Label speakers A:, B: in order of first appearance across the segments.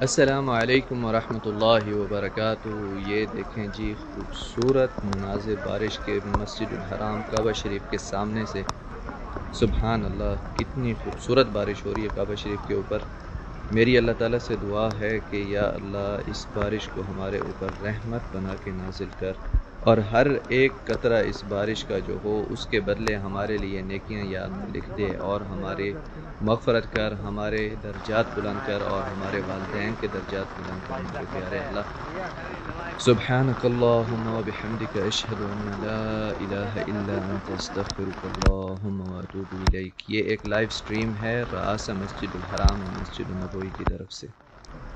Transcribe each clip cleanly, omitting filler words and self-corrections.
A: अस्सलामु अलैकुम वरहमतुल्लाहि वबरकातुहू। ये देखें जी, खूबसूरत मनाज़िर बारिश के मस्जिदुल हराम काबा शरीफ के सामने से। सुबहान अल्लाह, कितनी खूबसूरत बारिश हो रही है काबा शरीफ के ऊपर। मेरी अल्लाह ताला से दुआ है कि या अल्लाह, इस बारिश को हमारे ऊपर रहमत बना के नाजिल कर, और हर एक कतरा इस बारिश का जो हो उसके बदले हमारे लिए नेकियां या अल्लाह लिख दे, और हमारे मग़फ़रत कर, हमारे दर्जात बुलंद कर, और हमारे वालिदैन के दर्जात बुलंद कर मेरे प्यारे अल्लाह। सुब्हानकल्लाहुम्मा व बिहम्दिका अशहदु अन्ना ला इलाहा इल्ला अंता अस्तग़फिरुका अल्लाहुम्मा व अतूबु इलैक। ये एक लाइव स्ट्रीम है रासा मस्जिदुल हराम एंड मस्जिदुन नबवी की तरफ से।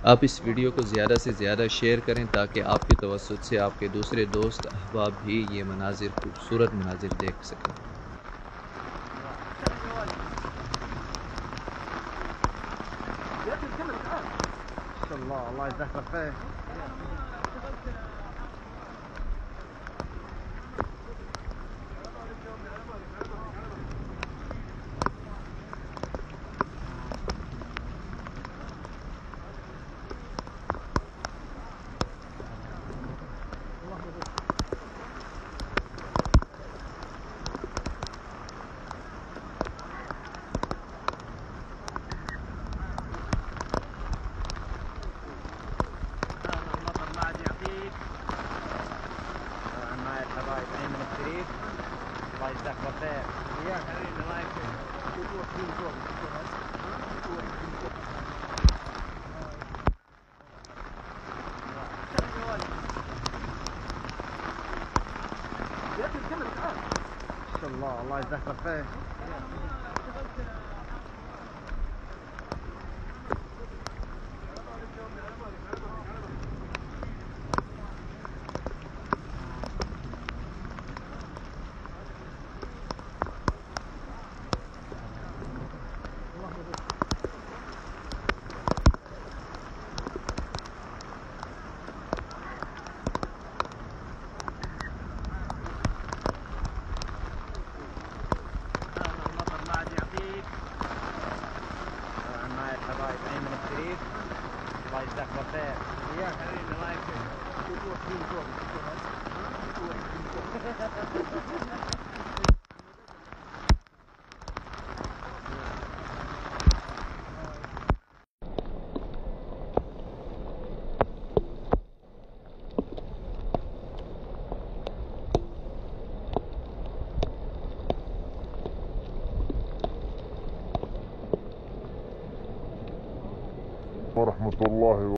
A: आप इस वीडियो को ज़्यादा से ज़्यादा शेयर करें ताकि आपके तवस्सुत से आपके दूसरे दोस्त अहबाब भी ये मनाजिर, खूबसूरत मनाजिर देख सकें।
B: الله يجزاك خير. المطر ما عاد يعطيك معي الحبايب ايمن الشريف. الله يجزاك خير. وياك حبيبي الله يكرمك. الله يجزاك خير. المطر ما عاد يعطيك معي الحبايب ايمن الشريف. الله يجزاك خير. وياك حبيبي الله يكرمك.
C: ورحمة الله